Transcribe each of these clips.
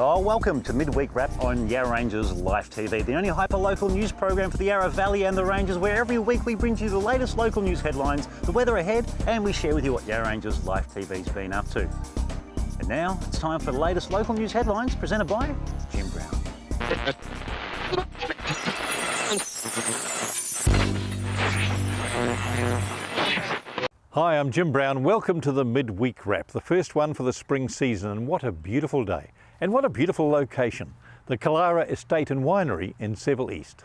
Oh, welcome to Midweek Wrap on Yarra Ranges Live TV, the only hyper-local news program for the Yarra Valley and the Ranges, where every week we bring to you the latest local news headlines, the weather ahead, and we share with you what Yarra Ranges Live TV's been up to. And now it's time for the latest local news headlines presented by Jim Brown. Hi, I'm Jim Brown. Welcome to the Midweek Wrap, the first one for the spring season, and what a beautiful day. And what a beautiful location, the Killara Estate Winery in Seville East.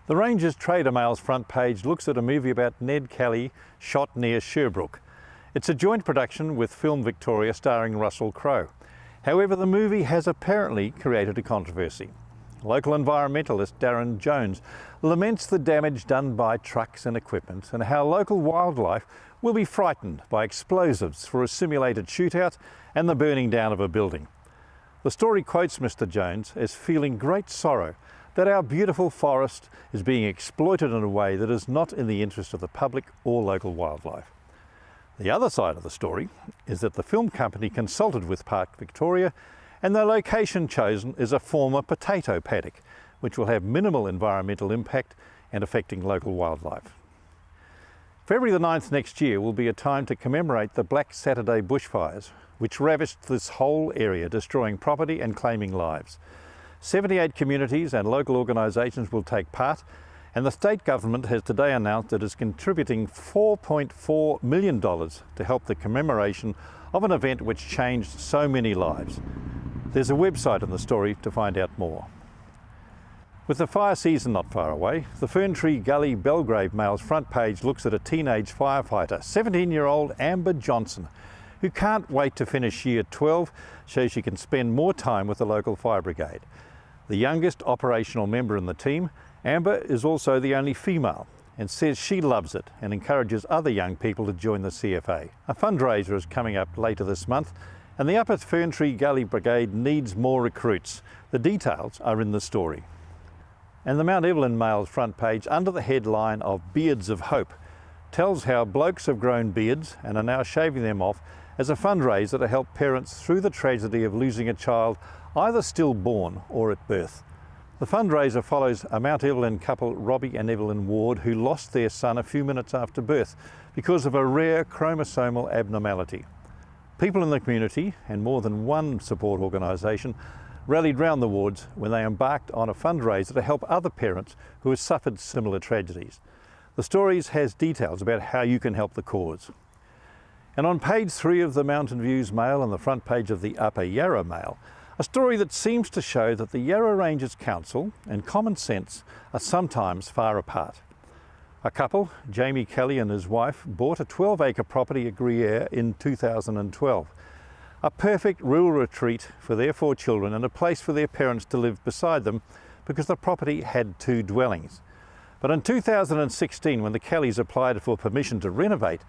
The Ranges Trader Mail's front page looks at a movie about Ned Kelly shot near Sherbrooke. It's a joint production with Film Victoria starring Russell Crowe. However, the movie has apparently created a controversy. Local environmentalist Darren Jones laments the damage done by trucks and equipment and how local wildlife will be frightened by explosives for a simulated shootout and the burning down of a building. The story quotes Mr. Jones as feeling great sorrow that our beautiful forest is being exploited in a way that is not in the interest of the public or local wildlife. The other side of the story is that the film company consulted with Park Victoria, and the location chosen is a former potato paddock, which will have minimal environmental impact and affecting local wildlife. February the 9th next year will be a time to commemorate the Black Saturday bushfires, which ravaged this whole area, destroying property and claiming lives. 78 communities and local organisations will take part, and the state government has today announced it is contributing $4.4 million to help the commemoration of an event which changed so many lives. There's a website in the story to find out more. With the fire season not far away, the Ferntree Gully Belgrave Mail's front page looks at a teenage firefighter, 17-year-old Amber Johnson, who can't wait to finish year 12 so she can spend more time with the local fire brigade. The youngest operational member in the team, Amber is also the only female and says she loves it and encourages other young people to join the CFA. A fundraiser is coming up later this month, and the Upper Ferntree Gully Brigade needs more recruits. The details are in the story. And the Mount Evelyn Mail's front page, under the headline of Beards of Hope, tells how blokes have grown beards and are now shaving them off as a fundraiser to help parents through the tragedy of losing a child either stillborn or at birth. The fundraiser follows a Mount Evelyn couple, Robbie and Evelyn Ward, who lost their son a few minutes after birth because of a rare chromosomal abnormality. People in the community and more than one support organisation rallied round the Wards when they embarked on a fundraiser to help other parents who have suffered similar tragedies. The stories has details about how you can help the cause. And on page 3 of the Mountain Views Mail and the front page of the Upper Yarra Mail, a story that seems to show that the Yarra Ranges Council and common sense are sometimes far apart. A couple, Jamie Kelly and his wife, bought a 12-acre property at Gruyere in 2012. A perfect rural retreat for their 4 children and a place for their parents to live beside them because the property had 2 dwellings. But in 2016, when the Kellys applied for permission to renovate,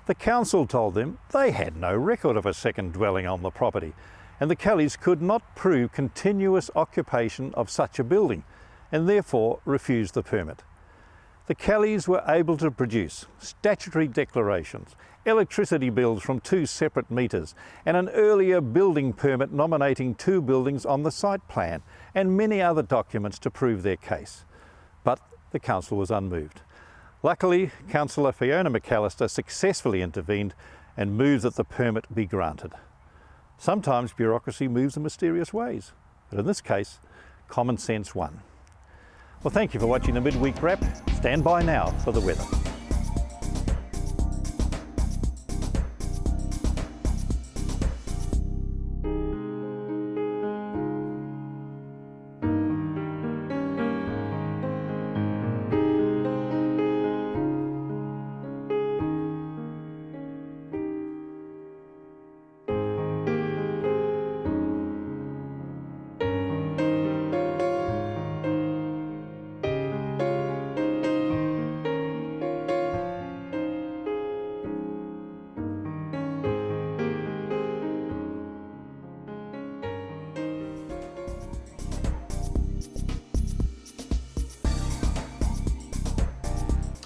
the council told them they had no record of a second dwelling on the property, and the Kellys could not prove continuous occupation of such a building and therefore refused the permit. The Kellys were able to produce statutory declarations, electricity bills from 2 separate meters, and an earlier building permit nominating 2 buildings on the site plan, and many other documents to prove their case. But the council was unmoved. Luckily, Councillor Fiona McAllister successfully intervened and moved that the permit be granted. Sometimes bureaucracy moves in mysterious ways, but in this case, common sense won. Well, thank you for watching the Midweek Wrap. Stand by now for the weather.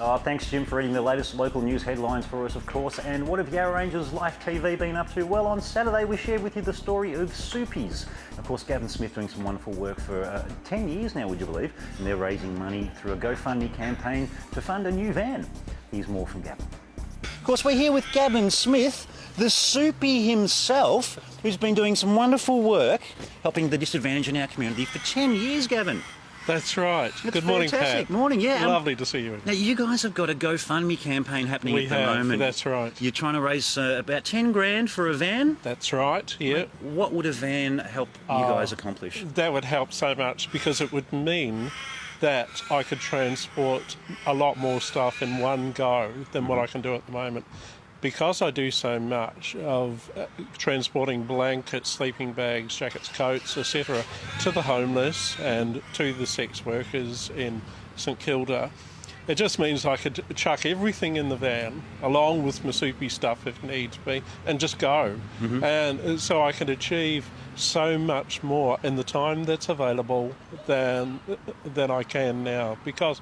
Oh, thanks, Jim, for reading the latest local news headlines for us, of course. And what have Yarra Rangers Life TV been up to? Well, on Saturday we shared with you the story of Soupees. Of course, Gavin Smith doing some wonderful work for 10 years now, would you believe? And they're raising money through a GoFundMe campaign to fund a new van. Here's more from Gavin. Of course, we're here with Gavin Smith, the Soupee himself, who's been doing some wonderful work helping the disadvantaged in our community for 10 years, Gavin. That's right. That's Good morning, fantastic. Pat. Morning, yeah. Lovely to see you. Now, you guys have got a GoFundMe campaign happening at the moment. That's right. You're trying to raise about 10 grand for a van? That's right, yeah. What would a van help you guys accomplish? That would help so much because it would mean that I could transport a lot more stuff in one go than what I can do at the moment. Because I do so much of transporting blankets, sleeping bags, jackets, coats, etc. to the homeless and to the sex workers in St Kilda, it just means I could chuck everything in the van along with my Soupee stuff if needs be and just go. And so I can achieve so much more in the time that's available than I can now because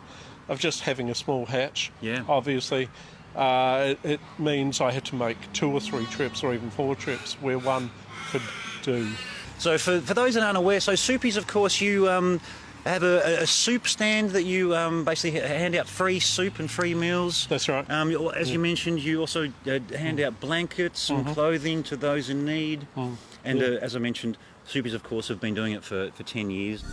of just having a small hatch. Yeah. Obviously. It means I had to make 2 or 3 trips or even 4 trips where one could do. So for those that aren't aware, so Soupees, of course, you have a soup stand that you basically hand out free soup and free meals. That's right. As you mentioned, you also hand out blankets and clothing to those in need. And as I mentioned, Soupees, of course, have been doing it for 10 years.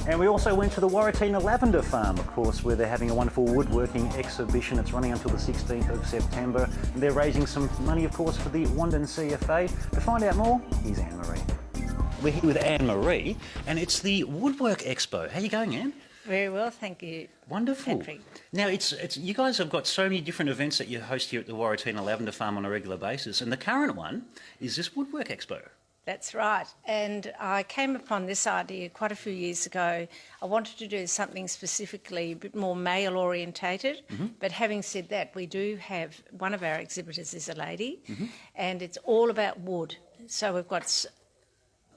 And we also went to the Warratina Lavender Farm, of course, where they're having a wonderful woodworking exhibition. It's running until the 16th of September. And they're raising some money, of course, for the Wandin CFA. To find out more, here's Anne-Marie. We're here with Anne-Marie, and it's the Woodwork Expo. How are you going, Anne? Very well, thank you. Wonderful. Patrick. Now, it's you guys have got so many different events that you host here at the Warratina Lavender Farm on a regular basis, and the current one is this Woodwork Expo. That's right. And I came upon this idea quite a few years ago. I wanted to do something specifically a bit more male orientated. But having said that, we do have one of our exhibitors is a lady, and it's all about wood. So we've got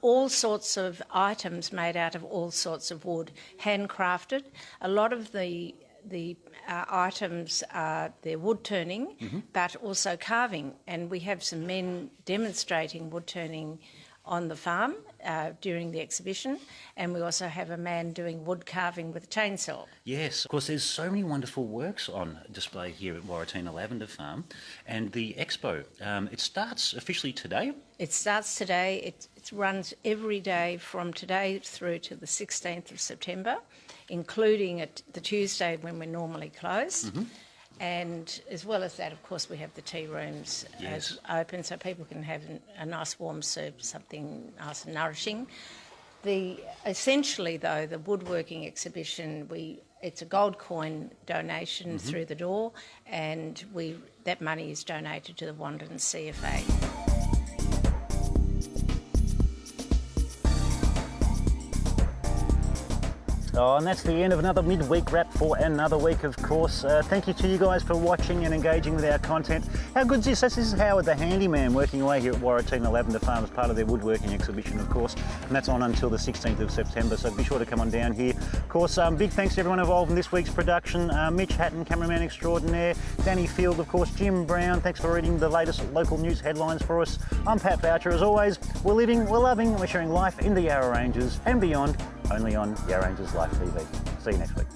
all sorts of items made out of all sorts of wood, handcrafted. A lot of the items are they're wood turning, but also carving. And we have some men demonstrating wood turning on the farm during the exhibition, and we also have a man doing wood carving with a chainsaw. Yes, of course, there's so many wonderful works on display here at Warratina Lavender Farm, and the expo, it starts officially today. It starts today. It runs every day from today through to the 16th of September, including the Tuesday when we're normally closed. And as well as that, of course, we have the tea rooms open so people can have a nice warm soup, something nice and nourishing. Essentially, though, the woodworking exhibition, it's a gold coin donation through the door, and that money is donated to the Wandin CFA. Oh, and that's the end of another midweek wrap for another week, of course. Thank you to you guys for watching and engaging with our content. How good is this? This is Howard, the handyman, working away here at Warratina Lavender Farm as part of their woodworking exhibition, of course. And that's on until the 16th of September, so be sure to come on down here. Of course, big thanks to everyone involved in this week's production. Mitch, Hatten, cameraman extraordinaire. Danny Field, of course. Jim Brown, thanks for reading the latest local news headlines for us. I'm Pat Boucher. As always, we're living, we're loving, and we're sharing life in the Yarra Ranges and beyond, only on Yarra Ranges Life TV. See you next week.